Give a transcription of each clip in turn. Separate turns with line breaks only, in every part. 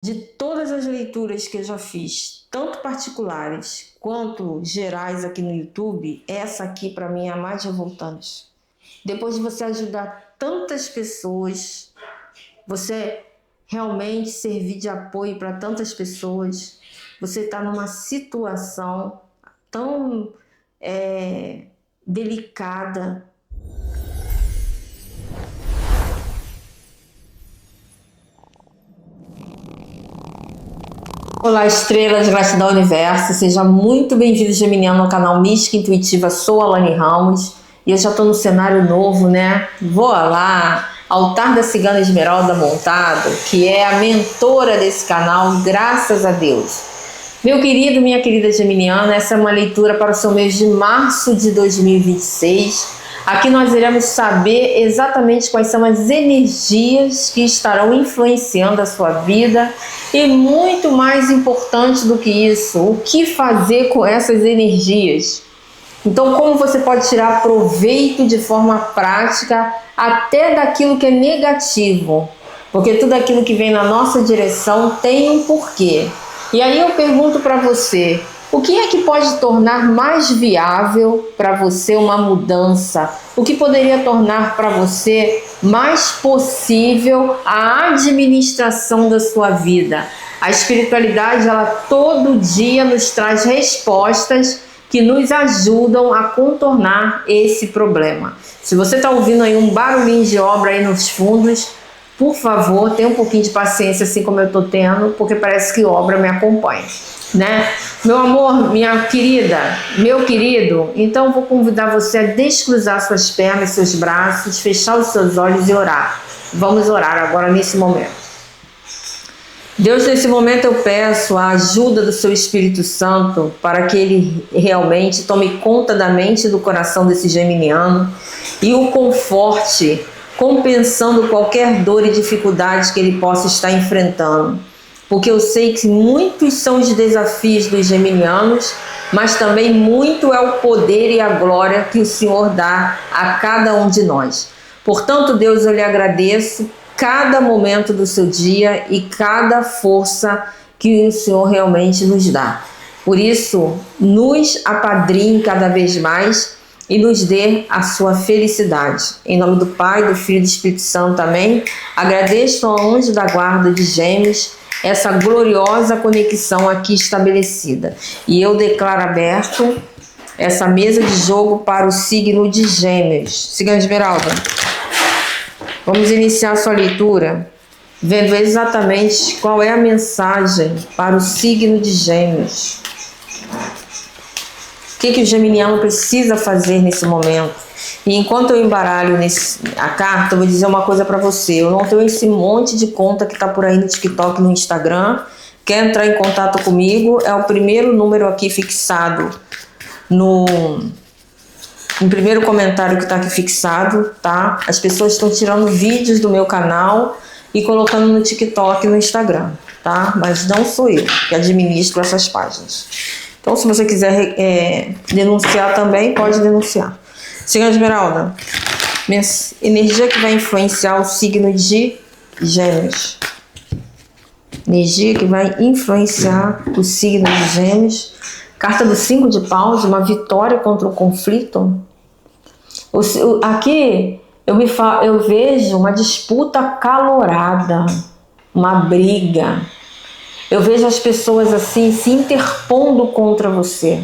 De todas as leituras que eu já fiz, tanto particulares quanto gerais aqui no YouTube, essa aqui para mim é a mais revoltante. Depois de você ajudar tantas pessoas, você realmente servir de apoio para tantas pessoas, você está numa situação tão delicada. Olá, estrelas, gratidão universo, seja muito bem-vindo, geminiano, ao canal Mística Intuitiva. Sou a Alane Ramos e eu já estou no cenário novo, né? Vou lá, altar da cigana Esmeralda montado, que é a mentora desse canal, graças a Deus. Meu querido, minha querida geminiana, essa é uma leitura para o seu mês de março de 2026. Aqui nós iremos saber exatamente quais são as energias que estarão influenciando a sua vida e, muito mais importante do que isso, o que fazer com essas energias. Então, como você pode tirar proveito de forma prática até daquilo que é negativo, porque tudo aquilo que vem na nossa direção tem um porquê. E aí eu pergunto para você, o que é que pode tornar mais viável para você uma mudança? O que poderia tornar para você mais possível a administração da sua vida? A espiritualidade, ela todo dia nos traz respostas que nos ajudam a contornar esse problema. Se você está ouvindo aí um barulhinho de obra aí nos fundos, por favor, tenha um pouquinho de paciência, assim como eu estou tendo, porque parece que obra me acompanha, né? Meu amor, minha querida, meu querido, então vou convidar você a descruzar suas pernas, seus braços, fechar os seus olhos e orar. Vamos orar agora nesse momento. Deus, nesse momento eu peço a ajuda do seu Espírito Santo para que ele realmente tome conta da mente e do coração desse geminiano e o conforte, compensando qualquer dor e dificuldade que ele possa estar enfrentando. Porque eu sei que muitos são os desafios dos geminianos, mas também muito é o poder e a glória que o Senhor dá a cada um de nós. Portanto, Deus, eu lhe agradeço cada momento do seu dia e cada força que o Senhor realmente nos dá. Por isso, nos apadrinhe cada vez mais e nos dê a sua felicidade. Em nome do Pai, do Filho e do Espírito Santo, amém. Agradeço ao anjo da guarda de Gêmeos essa gloriosa conexão aqui estabelecida. E eu declaro aberto essa mesa de jogo para o signo de Gêmeos. Cigana Esmeralda, vamos iniciar a sua leitura vendo exatamente qual é a mensagem para o signo de Gêmeos. O que o geminiano precisa fazer nesse momento? E enquanto eu embaralho a carta, eu vou dizer uma coisa para você. Eu não tenho esse monte de conta que está por aí no TikTok, no Instagram. Quer entrar em contato comigo? É o primeiro número aqui fixado no primeiro comentário que está aqui fixado, tá? As pessoas estão tirando vídeos do meu canal e colocando no TikTok e no Instagram, tá? Mas não sou eu que administro essas páginas. Então, se você quiser denunciar também, pode denunciar. Cigana Esmeralda, energia que vai influenciar o signo de Gêmeos. Energia que vai influenciar o signo de Gêmeos. Carta do 5 de paus, uma vitória contra o conflito. Aqui eu vejo uma disputa acalorada, uma briga. Eu vejo as pessoas assim se interpondo contra você,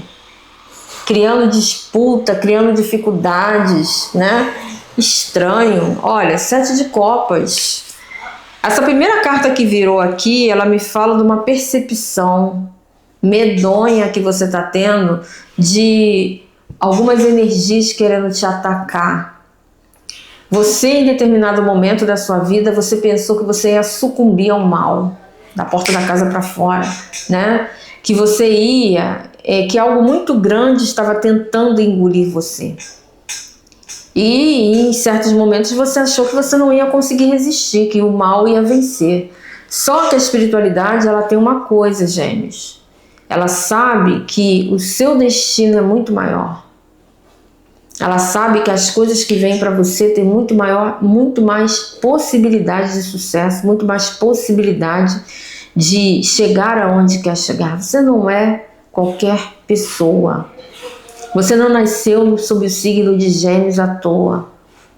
criando disputa, criando dificuldades, né? Estranho. Olha, 7 de copas. Essa primeira carta que virou aqui, ela me fala de uma percepção medonha que você está tendo de algumas energias querendo te atacar. Você, em determinado momento da sua vida, você pensou que você ia sucumbir ao mal, da porta da casa para fora, né? Que você que algo muito grande estava tentando engolir você. E em certos momentos você achou que você não ia conseguir resistir, que o mal ia vencer. Só que a espiritualidade, ela tem uma coisa, Gêmeos. Ela sabe que o seu destino é muito maior. Ela sabe que as coisas que vêm para você têm muito mais possibilidades de sucesso, muito mais possibilidade de chegar aonde quer chegar. Você não é qualquer pessoa. Você não nasceu sob o signo de Gêmeos à toa.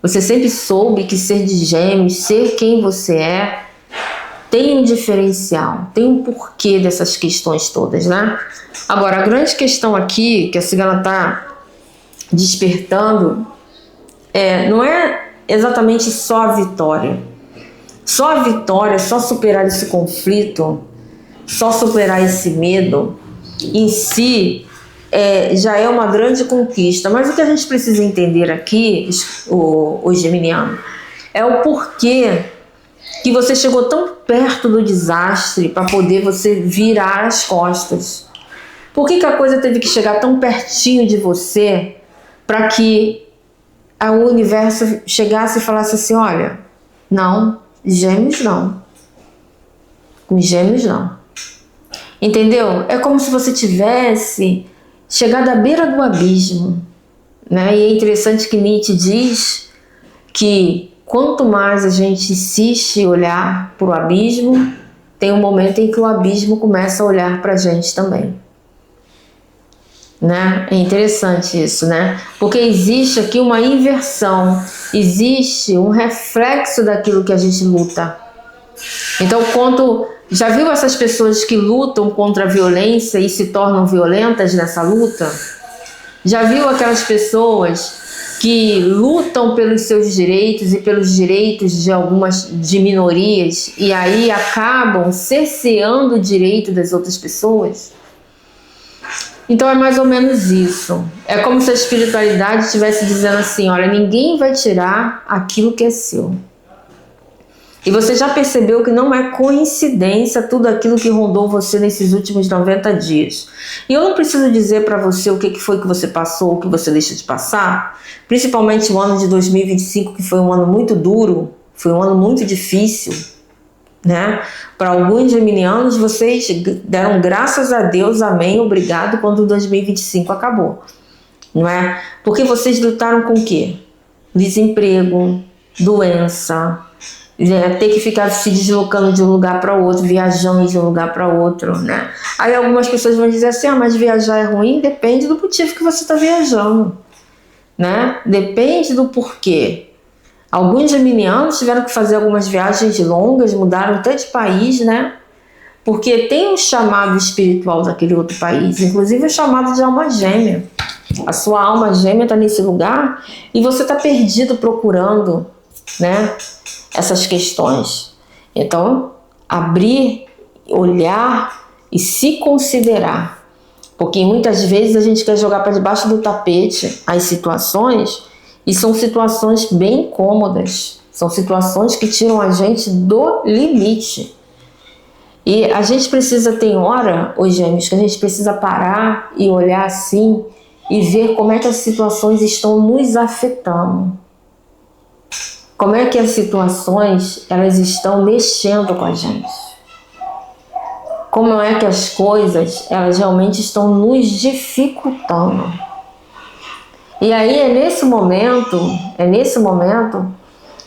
Você sempre soube que ser de Gêmeos, ser quem você é, tem um diferencial, tem um porquê dessas questões todas, né? Agora, a grande questão aqui que a cigana está despertando não é exatamente só a vitória. Só a vitória, só superar esse conflito, só superar esse medo, em si, já é uma grande conquista. Mas o que a gente precisa entender aqui, o geminiano, é o porquê que você chegou tão perto do desastre para poder você virar as costas. Por que a coisa teve que chegar tão pertinho de você para que o universo chegasse e falasse assim, olha, não, Gêmeos não. Com Gêmeos não. Entendeu? É como se você tivesse chegado à beira do abismo, né? E é interessante que Nietzsche diz que quanto mais a gente insiste em olhar para o abismo, tem um momento em que o abismo começa a olhar para a gente também. Né? É interessante isso, né? Porque existe aqui uma inversão, existe um reflexo daquilo que a gente luta. Então, quando já viu essas pessoas que lutam contra a violência e se tornam violentas nessa luta? Já viu aquelas pessoas que lutam pelos seus direitos e pelos direitos de minorias e aí acabam cerceando o direito das outras pessoas? Então é mais ou menos isso. É como se a espiritualidade estivesse dizendo assim, olha, ninguém vai tirar aquilo que é seu. E você já percebeu que não é coincidência tudo aquilo que rondou você nesses últimos 90 dias. E eu não preciso dizer para você o que foi que você passou, o que você deixa de passar. Principalmente o ano de 2025, que foi um ano muito duro, foi um ano muito difícil. Né? Para alguns geminianos, vocês deram graças a Deus, amém, obrigado, quando 2025 acabou. Não é? Porque vocês lutaram com o quê? Desemprego, doença, ter que ficar se deslocando de um lugar para outro, viajando de um lugar para outro, né? Aí algumas pessoas vão dizer assim, mas viajar é ruim? Depende do motivo que você está viajando, né? Depende do porquê. Alguns geminianos tiveram que fazer algumas viagens longas, mudaram até de país, né? Porque tem um chamado espiritual daquele outro país, inclusive o chamado de alma gêmea. A sua alma gêmea está nesse lugar e você está perdido procurando, né, essas questões. Então, abrir, olhar e se considerar. Porque muitas vezes a gente quer jogar para debaixo do tapete as situações. E são situações bem cômodas, são situações que tiram a gente do limite. E a gente precisa, tem hora, os gêmeos, que a gente precisa parar e olhar assim e ver como é que as situações estão nos afetando. Como é que as situações, elas estão mexendo com a gente. Como é que as coisas, elas realmente estão nos dificultando. E aí é nesse momento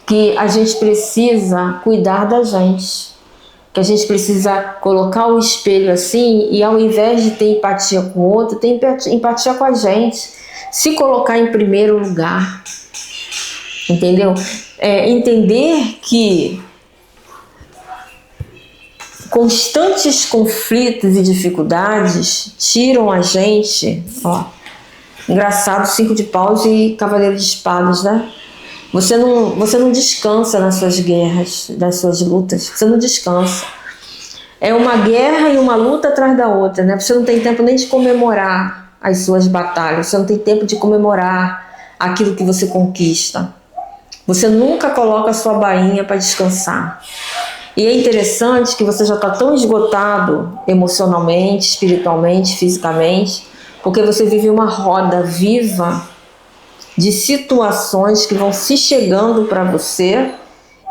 que a gente precisa cuidar da gente. Que a gente precisa colocar o espelho assim e ao invés de ter empatia com o outro, ter empatia com a gente. Se colocar em primeiro lugar. Entendeu? Entender que constantes conflitos e dificuldades tiram a gente, engraçado, 5 de paus e cavaleiro de espadas, né? Você não descansa nas suas guerras, nas suas lutas. Você não descansa. É uma guerra e uma luta atrás da outra, né? Você não tem tempo nem de comemorar as suas batalhas. Você não tem tempo de comemorar aquilo que você conquista. Você nunca coloca a sua bainha para descansar. E é interessante que você já está tão esgotado emocionalmente, espiritualmente, fisicamente, porque você vive uma roda viva de situações que vão se chegando para você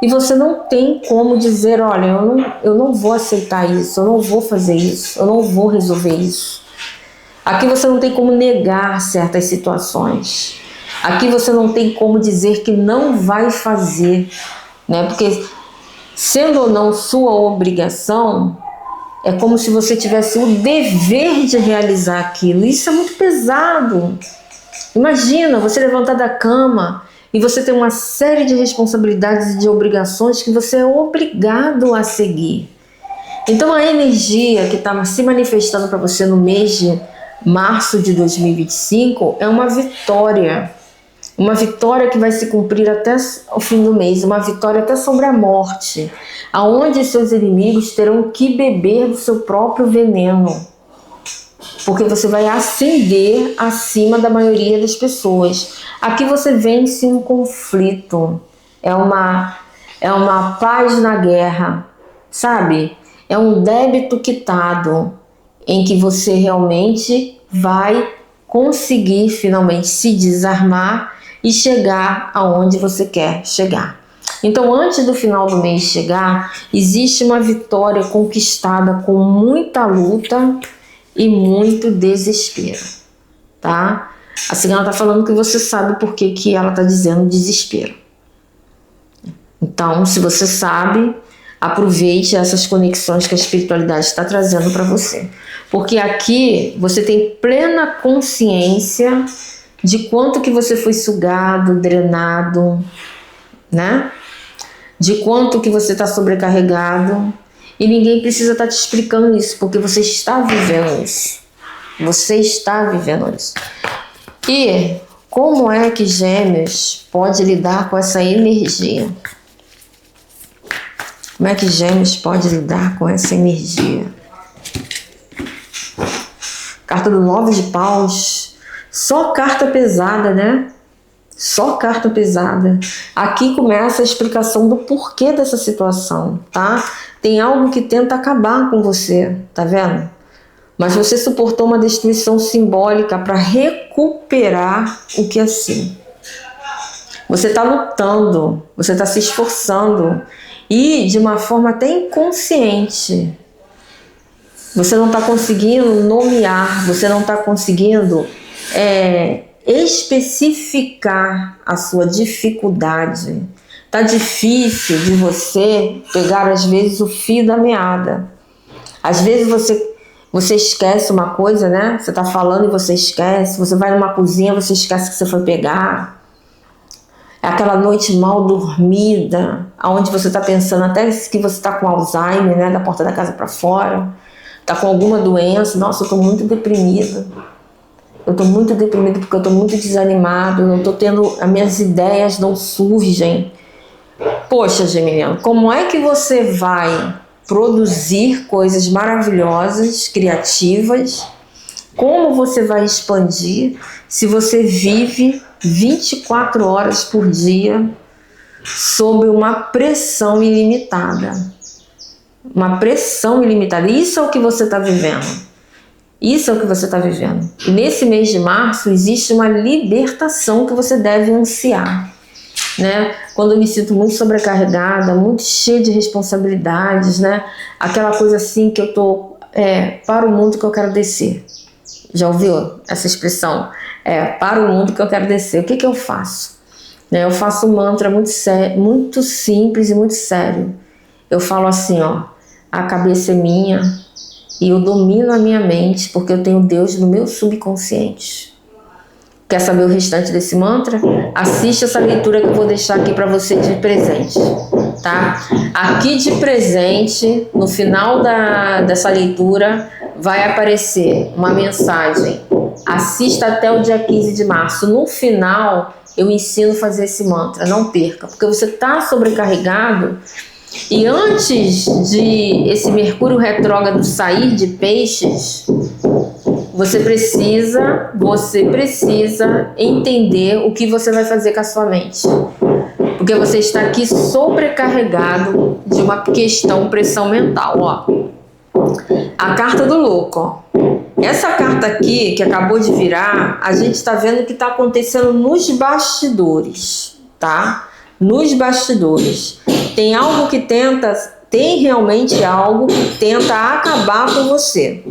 e você não tem como dizer, olha, eu não vou aceitar isso, eu não vou fazer isso, eu não vou resolver isso. Aqui você não tem como negar certas situações. Aqui você não tem como dizer que não vai fazer, né? Porque sendo ou não sua obrigação, É como se você tivesse o dever de realizar aquilo. Isso é muito pesado. Imagina você levantar da cama e você tem uma série de responsabilidades e de obrigações que você é obrigado a seguir. Então a energia que está se manifestando para você no mês de março de 2025 é uma vitória. Uma vitória que vai se cumprir até o fim do mês, uma vitória até sobre a morte, aonde seus inimigos terão que beber do seu próprio veneno, porque você vai ascender acima da maioria das pessoas. Aqui você vence um conflito, é uma paz na guerra, sabe? É um débito quitado, em que você realmente vai conseguir finalmente se desarmar e chegar aonde você quer chegar. Então, antes do final do mês chegar, existe uma vitória conquistada com muita luta e muito desespero, tá? A cigana está falando que você sabe por que ela está dizendo desespero. Então, se você sabe, aproveite essas conexões que a espiritualidade está trazendo para você. Porque aqui você tem plena consciência de quanto que você foi sugado, drenado, né? De quanto que você está sobrecarregado. E ninguém precisa estar te explicando isso, porque você está vivendo isso. Você está vivendo isso. E como é que Gêmeos pode lidar com essa energia? Como é que Gêmeos pode lidar com essa energia? Carta do 9 de Paus. Só carta pesada, né? Só carta pesada. Aqui começa a explicação do porquê dessa situação, tá? Tem algo que tenta acabar com você, tá vendo? Mas você suportou uma destruição simbólica para recuperar o que é seu. Você está lutando, você está se esforçando e de uma forma até inconsciente. Você não está conseguindo nomear, você não está conseguindo especificar a sua dificuldade. Tá difícil de você pegar às vezes o fio da meada. Às vezes você esquece uma coisa, né? Você tá falando e você esquece. Você vai numa cozinha, você esquece que você foi pegar. É aquela noite mal dormida, onde você tá pensando até que você tá com Alzheimer, né? Da porta da casa para fora. Tá com alguma doença. Nossa, eu tô muito deprimida. Eu tô muito deprimida porque eu tô muito desanimado. Eu não tô tendo... As minhas ideias não surgem. Poxa, Geminiano, como é que você vai produzir coisas maravilhosas, criativas? Como você vai expandir se você vive 24 horas por dia sob uma pressão ilimitada? Uma pressão ilimitada. Isso é o que você está vivendo. Isso é o que você está vivendo. E nesse mês de março existe uma libertação que você deve ansiar. Né? Quando eu me sinto muito sobrecarregada, muito cheia de responsabilidades, né? Aquela coisa assim que eu tô para o mundo que eu quero descer. Já ouviu essa expressão? Para o mundo que eu quero descer. O que eu faço? Eu faço um mantra muito simples e muito sério. Eu falo assim, ó, a cabeça é minha e eu domino a minha mente porque eu tenho Deus no meu subconsciente. Quer saber o restante desse mantra? Assiste essa leitura que eu vou deixar aqui para você de presente, tá? Aqui de presente, no final dessa leitura, vai aparecer uma mensagem. Assista até o dia 15 de março. No final, eu ensino a fazer esse mantra. Não perca, porque você está sobrecarregado. E antes de esse Mercúrio retrógrado sair de Peixes, você precisa entender o que você vai fazer com a sua mente. Porque você está aqui sobrecarregado de uma questão pressão mental, ó. A carta do louco, ó. Essa carta aqui, que acabou de virar, a gente está vendo o que está acontecendo nos bastidores, tá? Nos bastidores. Tem realmente algo que tenta acabar com você.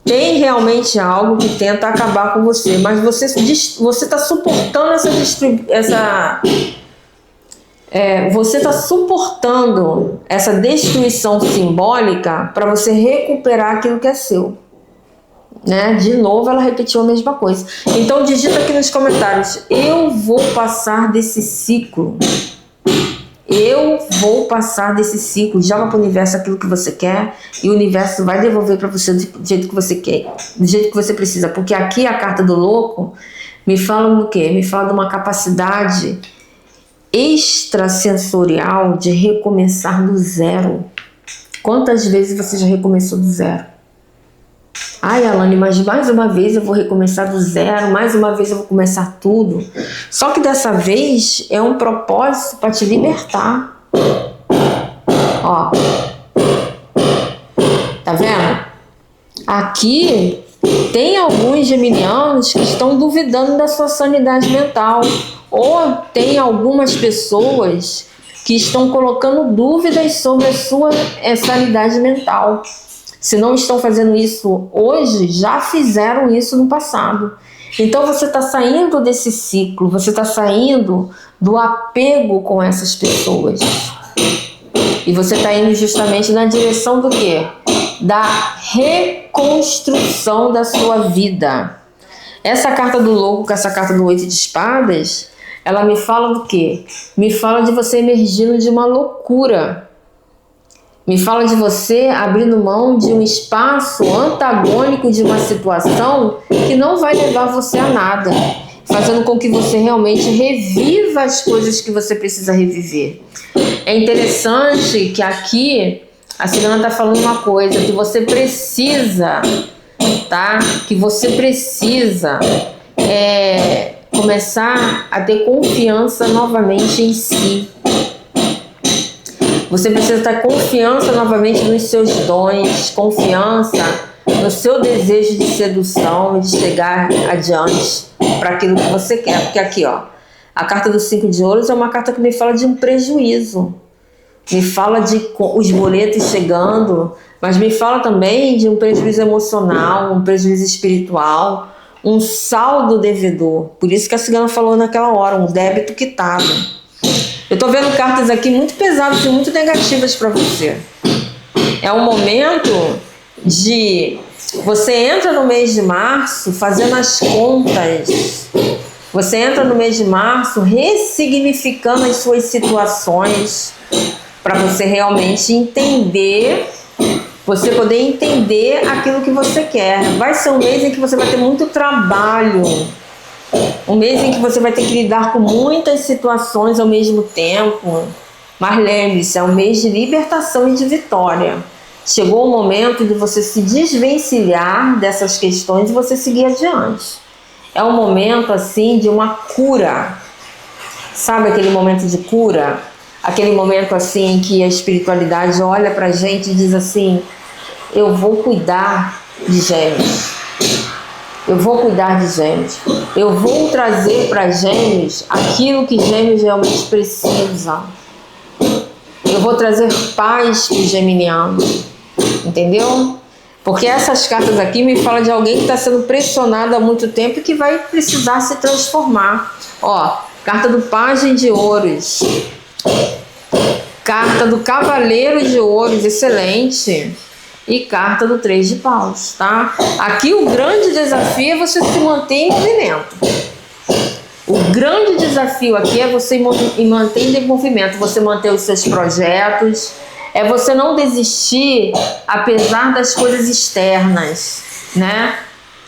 Tem realmente algo que tenta acabar com você, mas você está suportando você está suportando essa destruição simbólica para você recuperar aquilo que é seu. Né? De novo ela repetiu a mesma coisa. Então digita aqui nos comentários: eu vou passar desse ciclo. Eu vou passar desse ciclo. Joga para o universo aquilo que você quer e o universo vai devolver para você do jeito que você quer, do jeito que você precisa. Porque aqui a carta do louco me fala do quê? Me fala de uma capacidade extrasensorial de recomeçar do zero. Quantas vezes você já recomeçou do zero? Ai, Alane, mas mais uma vez eu vou recomeçar do zero, mais uma vez eu vou começar tudo. Só que dessa vez é um propósito para te libertar. Ó, tá vendo? Aqui tem alguns geminianos que estão duvidando da sua sanidade mental. Ou tem algumas pessoas que estão colocando dúvidas sobre a sua sanidade mental. Se não estão fazendo isso hoje, já fizeram isso no passado. Então você está saindo desse ciclo, você está saindo do apego com essas pessoas. E você está indo justamente na direção do quê? Da reconstrução da sua vida. Essa carta do louco com essa carta do 8 de espadas, ela me fala do quê? Me fala de você emergindo de uma loucura. Me fala de você abrindo mão de um espaço antagônico de uma situação que não vai levar você a nada, fazendo com que você realmente reviva as coisas que você precisa reviver. É interessante que aqui a cigana está falando uma coisa, que você precisa, tá? Que você precisa começar a ter confiança novamente em si. Você precisa ter confiança novamente nos seus dons, confiança no seu desejo de sedução e de chegar adiante para aquilo que você quer. Porque aqui, ó, a carta dos 5 de ouros é uma carta que me fala de um prejuízo. Me fala de os boletos chegando, mas me fala também de um prejuízo emocional, um prejuízo espiritual, um saldo devedor. Por isso que a cigana falou naquela hora, um débito quitado. Eu tô vendo cartas aqui muito pesadas e muito negativas para você. É um momento de... Você entra no mês de março fazendo as contas. Você entra no mês de março ressignificando as suas situações para você realmente entender, você poder entender aquilo que você quer. Vai ser um mês em que você vai ter muito trabalho. Um mês em que você vai ter que lidar com muitas situações ao mesmo tempo. Mas lembre-se, é um mês de libertação e de vitória. Chegou o momento de você se desvencilhar dessas questões e você seguir adiante. É um momento assim de uma cura. Sabe aquele momento de cura? Aquele momento assim que a espiritualidade olha pra gente e diz assim: eu vou cuidar de Gêmeos. Eu vou cuidar de Gêmeos. Eu vou trazer para Gêmeos aquilo que Gêmeos realmente precisa. Eu vou trazer paz para o geminiano. Entendeu? Porque essas cartas aqui me falam de alguém que está sendo pressionado há muito tempo e que vai precisar se transformar. Ó, carta do Pajem de Ouros. Carta do Cavaleiro de Ouros, excelente. E carta do 3 de paus, tá? Aqui o grande desafio é você se manter em movimento. O grande desafio aqui é você manter em movimento, você manter os seus projetos, é você não desistir apesar das coisas externas, né?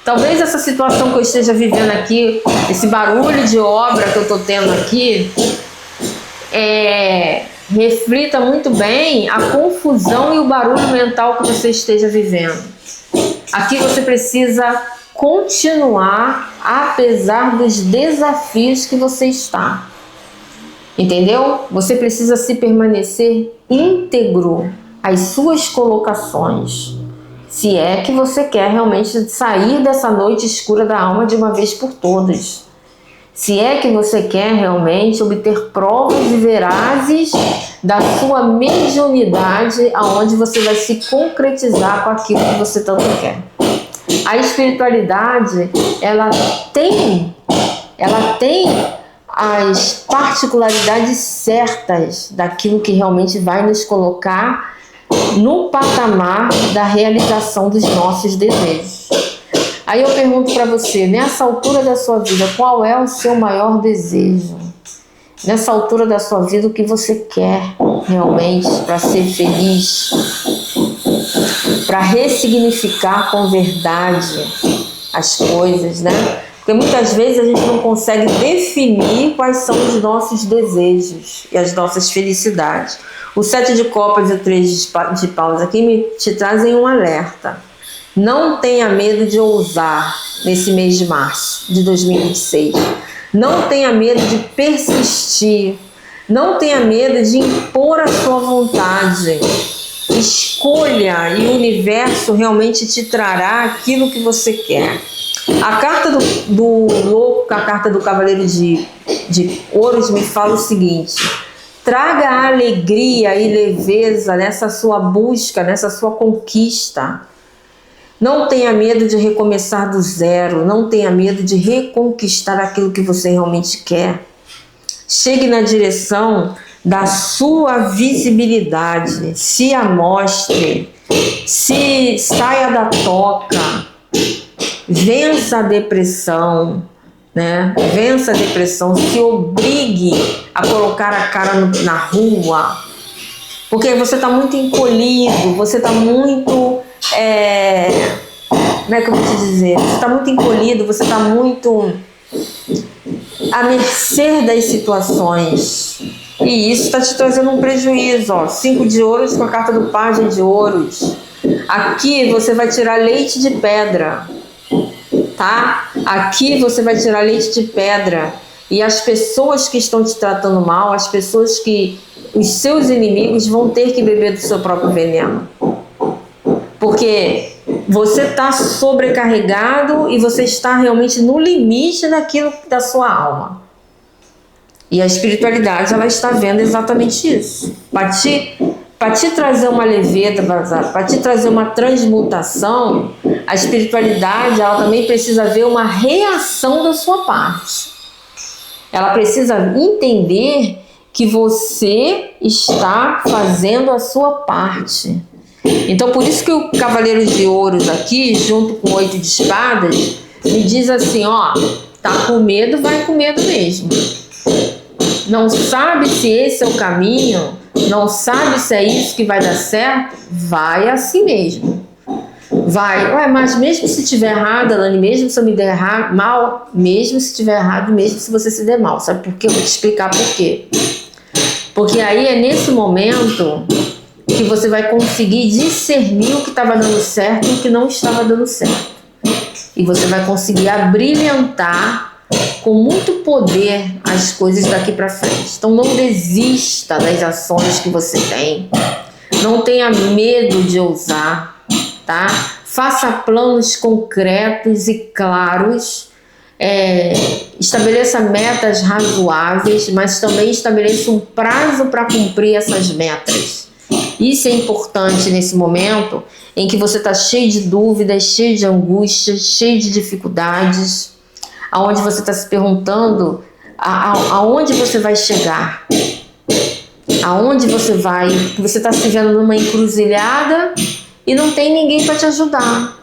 Talvez essa situação que eu esteja vivendo aqui, esse barulho de obra que eu tô tendo aqui, reflita muito bem a confusão e o barulho mental que você esteja vivendo. Aqui você precisa continuar apesar dos desafios que você está. Entendeu? Você precisa se permanecer íntegro às suas colocações. Se é que você quer realmente sair dessa noite escura da alma de uma vez por todas. Se é que você quer realmente obter provas verazes da sua mediunidade, aonde você vai se concretizar com aquilo que você tanto quer. A espiritualidade, ela tem as particularidades certas daquilo que realmente vai nos colocar no patamar da realização dos nossos desejos. Aí eu pergunto para você, nessa altura da sua vida, qual é o seu maior desejo? Nessa altura da sua vida, o que você quer realmente para ser feliz? Para ressignificar com verdade as coisas, né? Porque muitas vezes a gente não consegue definir quais são os nossos desejos e as nossas felicidades. O 7 de copas e o 3 de paus aqui te trazem um alerta. Não tenha medo de ousar nesse mês de março de 2026. Não tenha medo de persistir. Não tenha medo de impor a sua vontade. Escolha e o universo realmente te trará aquilo que você quer. A carta do louco, a carta do cavaleiro de ouros me fala o seguinte: traga alegria e leveza nessa sua busca, nessa sua conquista. Não tenha medo de recomeçar do zero, não tenha medo de reconquistar aquilo que você realmente quer. Chegue na direção da sua visibilidade, se amostre, se saia da toca, vença a depressão, né? Vença a depressão, se obrigue a colocar a cara na rua, porque você está muito encolhido, você está muito, como é que eu vou te dizer? Você está muito encolhido, você está muito à mercê das situações. E isso está te trazendo um prejuízo, ó. 5 de ouros com a carta do pajem de ouros. Aqui você vai tirar leite de pedra, tá? Aqui você vai tirar leite de pedra. E as pessoas que estão te tratando mal, as pessoas que... os seus inimigos vão ter que beber do seu próprio veneno. Porque você está sobrecarregado e você está realmente no limite daquilo da sua alma. E a espiritualidade, ela está vendo exatamente isso. Para te trazer uma leveza, para te trazer uma transmutação, a espiritualidade, ela também precisa ver uma reação da sua parte. Ela precisa entender que você está fazendo a sua parte. Então, por isso que o Cavaleiro de Ouros aqui, junto com o 8 de espadas, me diz assim, ó, tá com medo, vai com medo mesmo. Não sabe se esse é o caminho, não sabe se é isso que vai dar certo, vai assim mesmo. Vai, ué, mas mesmo se estiver errado, Alane, mesmo se eu me der mal, mesmo se estiver errado, mesmo se você se der mal, sabe por quê? Eu vou te explicar por quê. Porque aí é nesse momento que você vai conseguir discernir o que estava dando certo e o que não estava dando certo. E você vai conseguir abrilhantar com muito poder as coisas daqui para frente. Então não desista das ações que você tem. Não tenha medo de ousar, tá? Faça planos concretos e claros. Estabeleça metas razoáveis, mas também estabeleça um prazo para cumprir essas metas. Isso é importante nesse momento em que você está cheio de dúvidas, cheio de angústias, cheio de dificuldades, aonde você está se perguntando aonde você vai chegar, aonde você vai, você está se vendo numa encruzilhada e não tem ninguém para te ajudar.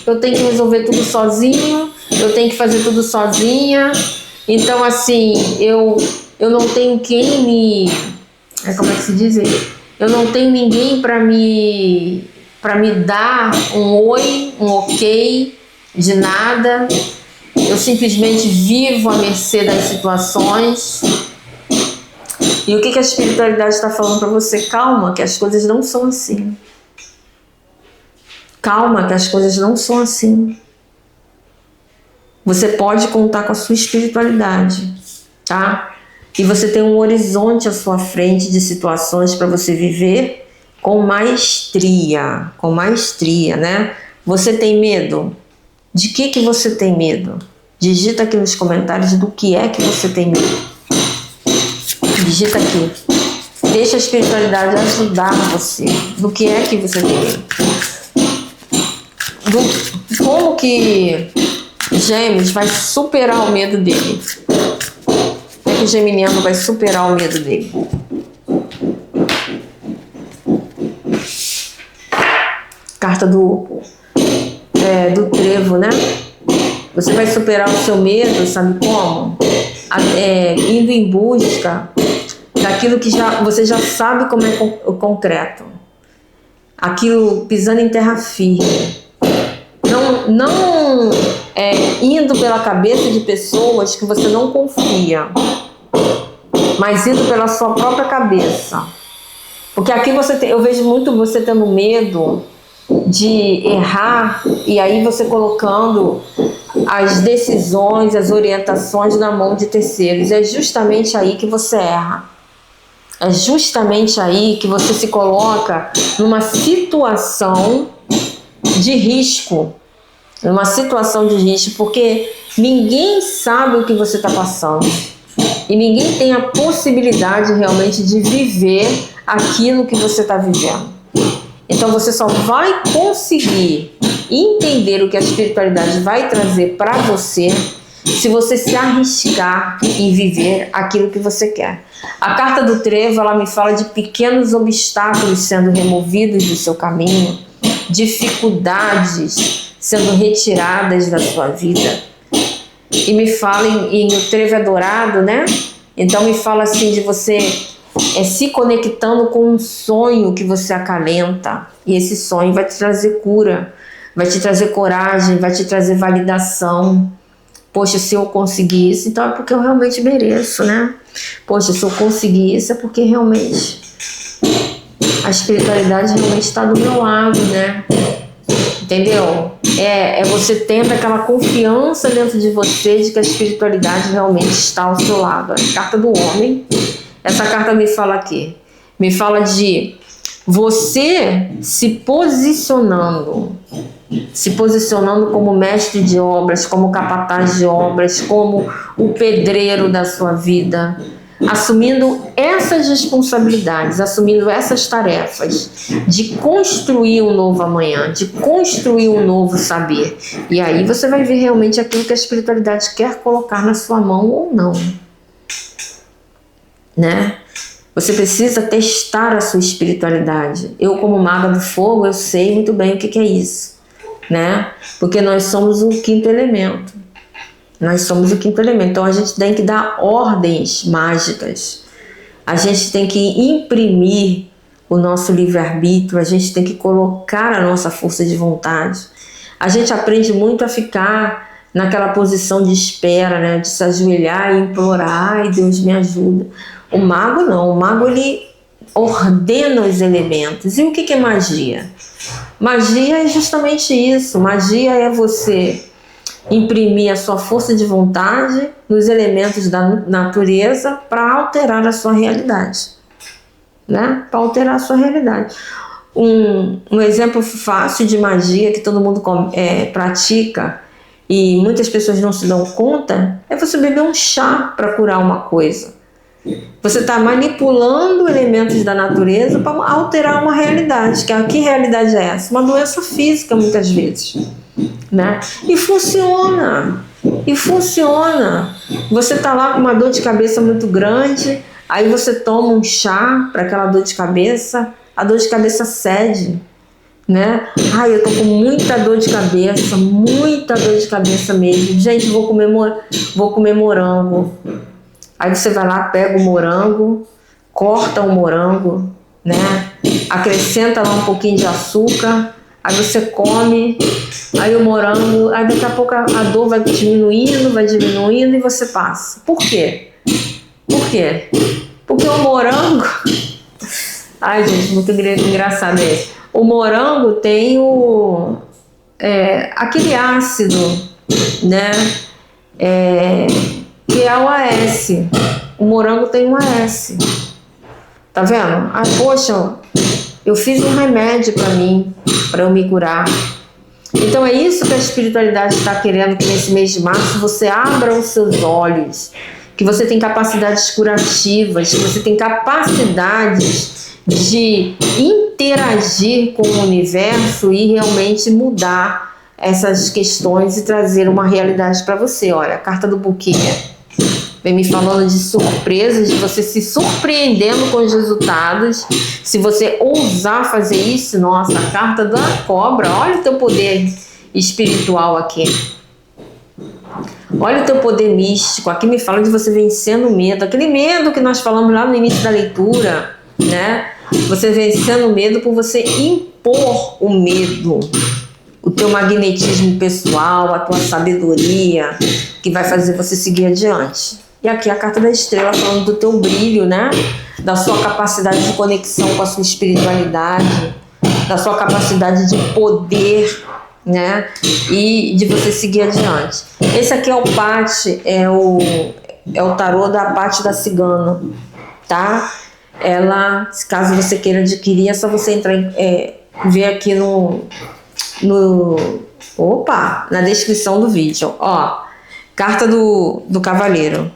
Eu tenho que resolver tudo sozinho, eu tenho que fazer tudo sozinha. Então, assim, eu não tenho quem me... como é que se diz? Eu não tenho ninguém para me dar um oi, um ok, de nada. Eu simplesmente vivo à mercê das situações. E o que a espiritualidade está falando para você? Calma, que as coisas não são assim. Calma, que as coisas não são assim. Você pode contar com a sua espiritualidade, tá? E você tem um horizonte à sua frente de situações para você viver com maestria, né? Você tem medo? De que você tem medo? Digita aqui nos comentários do que é que você tem medo. Digita aqui. Deixa a espiritualidade ajudar você. Do que é que você tem medo? Como que Gêmeos vai superar o medo dele? que o geminiano vai superar o medo dele? Carta do trevo, né? Você vai superar o seu medo, sabe como? Indo em busca daquilo que você já sabe como é o concreto. Aquilo pisando em terra firme. Não indo pela cabeça de pessoas que você não confia, mas indo pela sua própria cabeça. Porque aqui eu vejo muito você tendo medo de errar, e aí você colocando as decisões, as orientações na mão de terceiros. É justamente aí que você erra. É justamente aí que você se coloca numa situação de risco. Numa situação de risco, porque ninguém sabe o que você está passando. E ninguém tem a possibilidade realmente de viver aquilo que você está vivendo. Então você só vai conseguir entender o que a espiritualidade vai trazer para você se você se arriscar em viver aquilo que você quer. A carta do trevo, ela me fala de pequenos obstáculos sendo removidos do seu caminho, dificuldades sendo retiradas da sua vida. E me fala o trevo é dourado, né? Então me fala assim de você se conectando com um sonho que você acalenta. E esse sonho vai te trazer cura, vai te trazer coragem, vai te trazer validação. Poxa, se eu conseguir isso, então é porque eu realmente mereço, né? Poxa, se eu conseguir isso, é porque realmente a espiritualidade realmente está do meu lado, né? Entendeu? É você tendo aquela confiança dentro de você de que a espiritualidade realmente está ao seu lado. A carta do homem, essa carta me fala aqui, me fala de você se posicionando como mestre de obras, como capataz de obras, como o pedreiro da sua vida, assumindo essas responsabilidades, assumindo essas tarefas de construir um novo amanhã, de construir um novo saber. E aí você vai ver realmente aquilo que a espiritualidade quer colocar na sua mão ou não, né? Você precisa testar a sua espiritualidade. Eu, como maga do fogo, eu sei muito bem o que é isso, né? Porque nós somos o quinto elemento. Nós somos o quinto elemento. Então a gente tem que dar ordens mágicas. A gente tem que imprimir o nosso livre-arbítrio. A gente tem que colocar a nossa força de vontade. A gente aprende muito a ficar naquela posição de espera, né? De se ajoelhar e implorar. Ai, Deus me ajuda. O mago não. O mago, ele ordena os elementos. E o que é magia? Magia é justamente isso. Magia é você imprimir a sua força de vontade nos elementos da natureza para alterar a sua realidade, né? Para alterar a sua realidade. Um exemplo fácil de magia que todo mundo pratica e muitas pessoas não se dão conta é você beber um chá para curar uma coisa. Você está manipulando elementos da natureza para alterar uma realidade. Que realidade é essa? Uma doença física, muitas vezes, né? E funciona. Você está lá com uma dor de cabeça muito grande, aí você toma um chá para aquela dor de cabeça, a dor de cabeça cede, né? Ai, eu tô com muita dor de cabeça mesmo. Gente, vou comer morango. Aí você vai lá, pega o morango, corta o morango, né? Acrescenta lá um pouquinho de açúcar, aí você come, aí o morango, aí daqui a pouco a dor vai diminuindo e você passa. Por quê? Porque o morango... Ai, gente, muito engraçado esse. O morango tem aquele ácido, né? Que é o AS. O morango tem um AS. Tá vendo? Ah, poxa, eu fiz um remédio para mim, para eu me curar. Então é isso que a espiritualidade está querendo, que nesse mês de março você abra os seus olhos, que você tem capacidades curativas, que você tem capacidades de interagir com o universo e realmente mudar essas questões e trazer uma realidade para você. Olha, a carta do buquê. Vem me falando de surpresas, de você se surpreendendo com os resultados. Se você ousar fazer isso, nossa, a carta da cobra, olha o teu poder espiritual aqui. Olha o teu poder místico. Aqui me fala de você vencendo o medo. Aquele medo que nós falamos lá no início da leitura, né? Você vencendo o medo por você impor o medo. O teu magnetismo pessoal, a tua sabedoria, que vai fazer você seguir adiante. E aqui a carta da estrela falando do teu brilho, né? Da sua capacidade de conexão com a sua espiritualidade, da sua capacidade de poder, né? E de você seguir adiante. Esse aqui é o Pati, é o tarô da Pati da Cigana, tá? Ela, caso você queira adquirir, é só você entrar ver aqui na descrição do vídeo. Ó, carta do cavaleiro.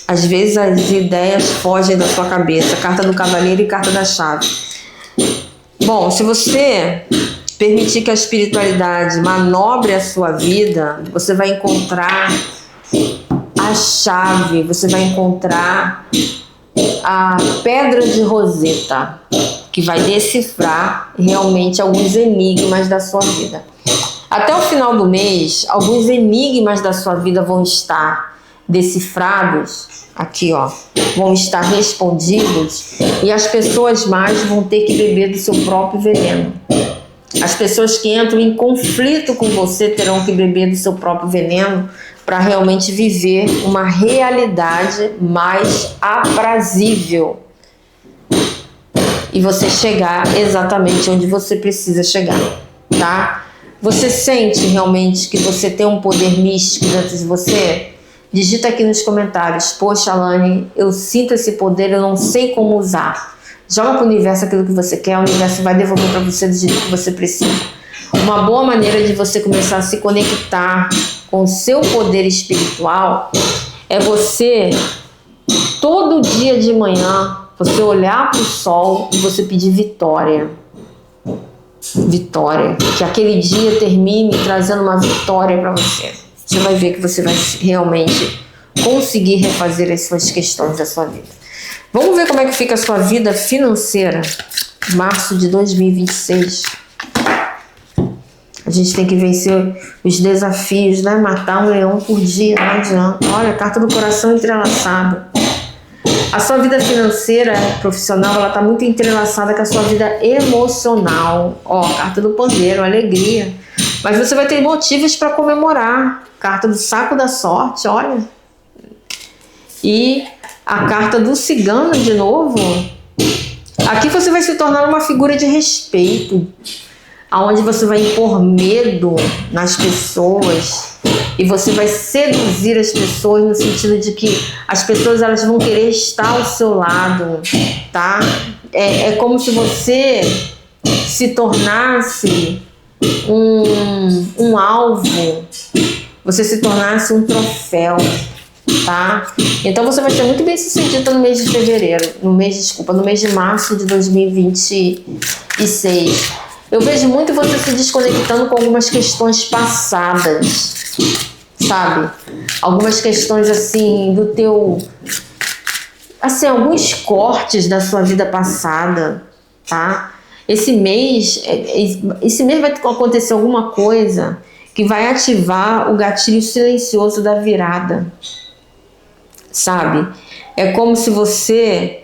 Às vezes as ideias fogem da sua cabeça. Carta do cavaleiro e carta da chave. Bom, se você permitir que a espiritualidade manobre a sua vida, você vai encontrar a chave, você vai encontrar a pedra de Roseta, que vai decifrar realmente alguns enigmas da sua vida. Até o final do mês, alguns enigmas da sua vida vão estar decifrados, aqui ó, vão estar respondidos, e as pessoas mais vão ter que beber do seu próprio veneno. As pessoas que entram em conflito com você terão que beber do seu próprio veneno para realmente viver uma realidade mais aprazível e você chegar exatamente onde você precisa chegar, tá? Você sente realmente que você tem um poder místico dentro de você? Digita aqui nos comentários: poxa, Alane, eu sinto esse poder, eu não sei como usar. Joga para o universo aquilo que você quer, o universo vai devolver para você do jeito que você precisa. Uma boa maneira de você começar a se conectar com o seu poder espiritual é você, todo dia de manhã, você olhar para o sol e você pedir vitória. Vitória. Que aquele dia termine trazendo uma vitória para você. Você vai ver que você vai realmente conseguir refazer as suas questões da sua vida. Vamos ver como é que fica a sua vida financeira, março de 2026. A gente tem que vencer os desafios, né? Matar um leão por dia, não adianta. Olha, a carta do coração entrelaçada. A sua vida financeira, profissional, ela está muito entrelaçada com a sua vida emocional. Ó, carta do pandeiro, alegria. Mas você vai ter motivos para comemorar. Carta do saco da sorte, olha. E a carta do cigano de novo. Aqui você vai se tornar uma figura de respeito, aonde você vai impor medo nas pessoas e você vai seduzir as pessoas no sentido de que as pessoas elas vão querer estar ao seu lado, tá? É como se você se tornasse um alvo, você se tornasse um troféu, tá? Então você vai ser muito bem sucedido no mês de fevereiro, no mês de março de 2026. Eu vejo muito você se desconectando com algumas questões passadas, sabe? Algumas questões assim do teu, assim, alguns cortes da sua vida passada, tá? Esse mês vai acontecer alguma coisa que vai ativar o gatilho silencioso da virada, sabe? É como se você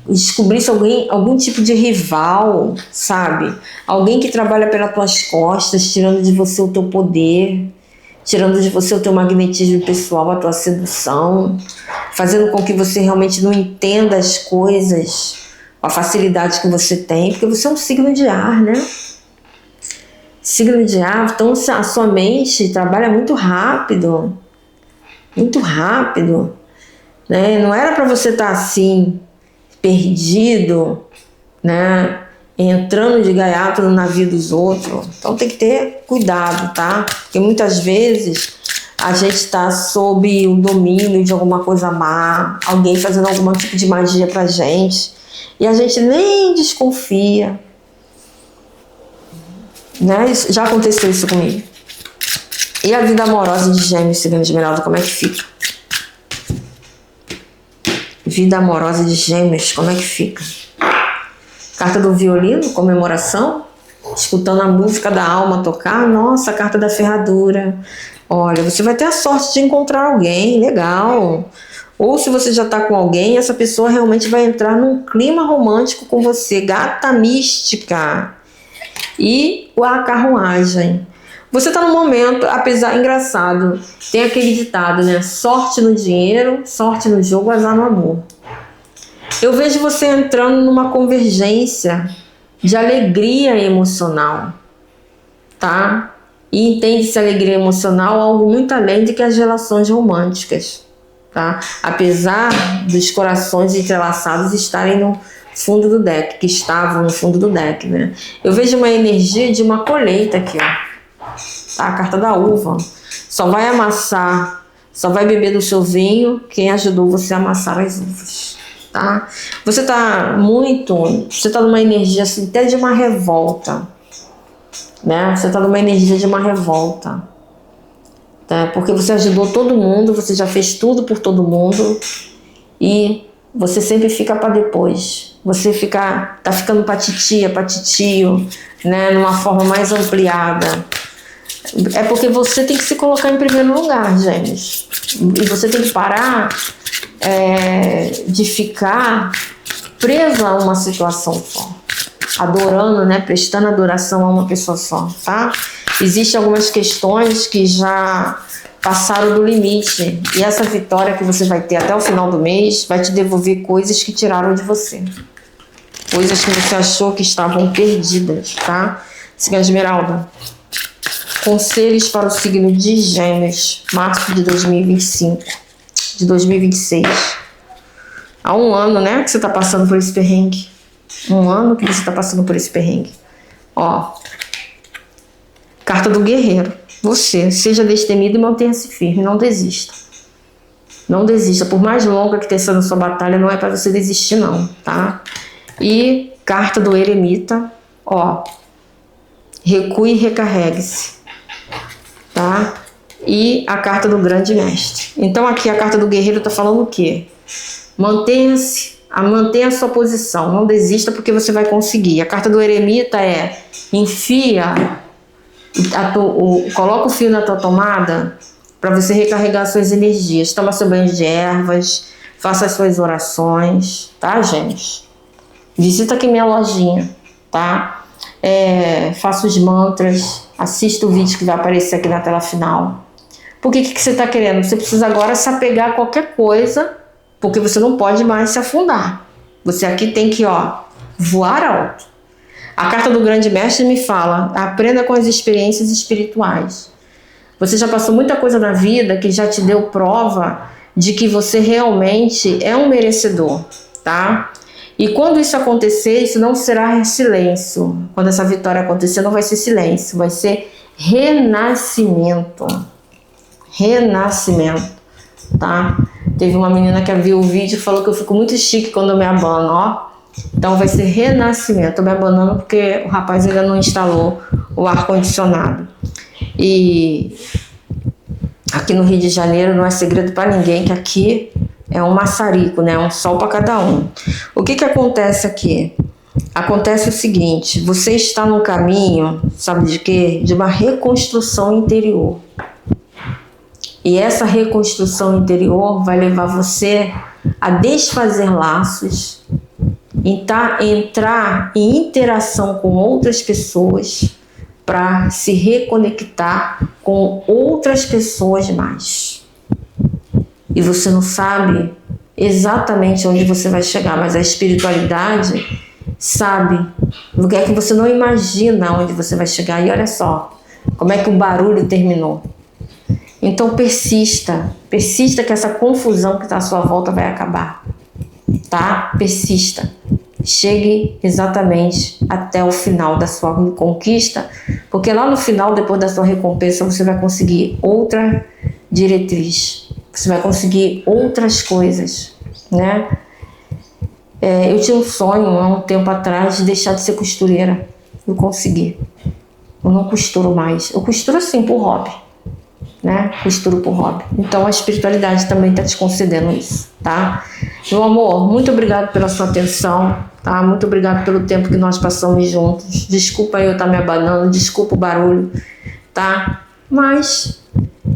descobrisse algum tipo de rival, sabe? Alguém que trabalha pelas tuas costas, tirando de você o teu poder, tirando de você o teu magnetismo pessoal, a tua sedução, fazendo com que você realmente não entenda as coisas com a facilidade que você tem, porque você é um signo de ar, né? Signo de ar, então a sua mente trabalha muito rápido, né? Não era para você estar assim, perdido, né? Entrando de gaiato no navio dos outros. Então tem que ter cuidado, tá? Porque muitas vezes a gente está sob o domínio de alguma coisa má, alguém fazendo algum tipo de magia pra gente, e a gente nem desconfia, né? Já aconteceu isso comigo. E a vida amorosa de Gêmeos, signo de Esmeralda, como é que fica? Vida amorosa de Gêmeos, como é que fica? Carta do violino, comemoração, escutando a música da alma tocar. Nossa, a carta da ferradura. Olha, você vai ter a sorte de encontrar alguém, legal. Ou se você já está com alguém, essa pessoa realmente vai entrar num clima romântico com você. Gata mística. E a carruagem. Você está no momento, apesar, engraçado, tem aquele ditado, né? Sorte no dinheiro, sorte no jogo, azar no amor. Eu vejo você entrando numa convergência de alegria emocional, tá? E entende-se alegria emocional algo muito além de que as relações românticas, tá? Apesar dos corações entrelaçados estarem no fundo do deck, que estavam no fundo do deck, né? Eu vejo uma energia de uma colheita aqui, ó. Tá? A carta da uva. Só vai amassar, só vai beber do seu vinho quem ajudou você a amassar as uvas, tá? Você tá numa energia assim, até de uma revolta, né? Você tá numa energia de uma revolta, tá? Porque você ajudou todo mundo, você já fez tudo por todo mundo e você sempre fica para depois. Você tá ficando pra titia, pra titio, né? Numa forma mais ampliada. É porque você tem que se colocar em primeiro lugar, Gêmeos. E você tem que parar de ficar presa a uma situação só. Adorando, né? Prestando adoração a uma pessoa só, tá? Existem algumas questões que já passaram do limite. E essa vitória que você vai ter até o final do mês vai te devolver coisas que tiraram de você. Coisas que você achou que estavam perdidas, tá? Signo de Esmeralda. Conselhos para o signo de Gêmeos, março de 2025, de 2026. Há um ano, né, que você está passando por esse perrengue. Um ano que você está passando por esse perrengue. Ó, carta do guerreiro. Você, seja destemido e mantenha-se firme, não desista. Não desista, por mais longa que tenha sido a sua batalha, não é para você desistir não, tá? E carta do eremita, ó, recue e recarregue-se. Tá? E a carta do grande mestre. Então aqui a carta do guerreiro está falando o quê? Mantenha a sua posição, não desista porque você vai conseguir. A carta do eremita é coloca o fio na tua tomada para você recarregar suas energias. Toma seu banho de ervas, faça as suas orações, tá, gente? Visita aqui minha lojinha, tá? Faça os mantras, assista o vídeo que vai aparecer aqui na tela final. Por que você está querendo? Você precisa agora se apegar a qualquer coisa, porque você não pode mais se afundar. Você aqui tem que, ó, voar alto. A carta do grande mestre me fala, aprenda com as experiências espirituais. Você já passou muita coisa na vida que já te deu prova de que você realmente é um merecedor, tá? E quando isso acontecer, isso não será silêncio. Quando essa vitória acontecer, não vai ser silêncio, vai ser renascimento. Renascimento, tá? Teve uma menina que viu o vídeo e falou que eu fico muito chique quando eu me abano, ó. Então vai ser renascimento. Eu me abanando porque o rapaz ainda não instalou o ar-condicionado. E aqui no Rio de Janeiro não é segredo para ninguém que aqui é um maçarico, né? Um sol para cada um. O que acontece aqui? Acontece o seguinte, você está no caminho, sabe de quê? De uma reconstrução interior. E essa reconstrução interior vai levar você a desfazer laços, entrar em interação com outras pessoas para se reconectar com outras pessoas mais. E você não sabe exatamente onde você vai chegar, mas a espiritualidade sabe, lugar que você não imagina onde você vai chegar. E olha só, como é que o barulho terminou. Então persista que essa confusão que está à sua volta vai acabar, tá? Persista. Chegue exatamente até o final da sua conquista, porque lá no final, depois da sua recompensa, você vai conseguir outra diretriz, você vai conseguir outras coisas, né? Eu tinha um sonho há um tempo atrás de deixar de ser costureira. Eu consegui. Eu não costuro mais. Eu costuro assim por hobby. né? Costuro por hobby. Então a espiritualidade também está te concedendo isso, tá? Meu amor, muito obrigado pela sua atenção, tá? Muito obrigado pelo tempo que nós passamos juntos. Desculpa eu estar me abanando, desculpa o barulho, tá? Mas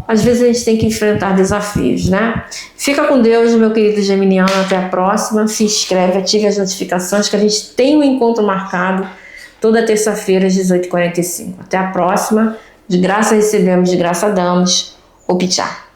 às vezes a gente tem que enfrentar desafios, né? Fica com Deus, meu querido geminiano. Até a próxima. Se inscreve, ative as notificações que a gente tem um encontro marcado toda terça-feira às 18h45. Até a próxima. De graça recebemos, de graça damos. Opitchá.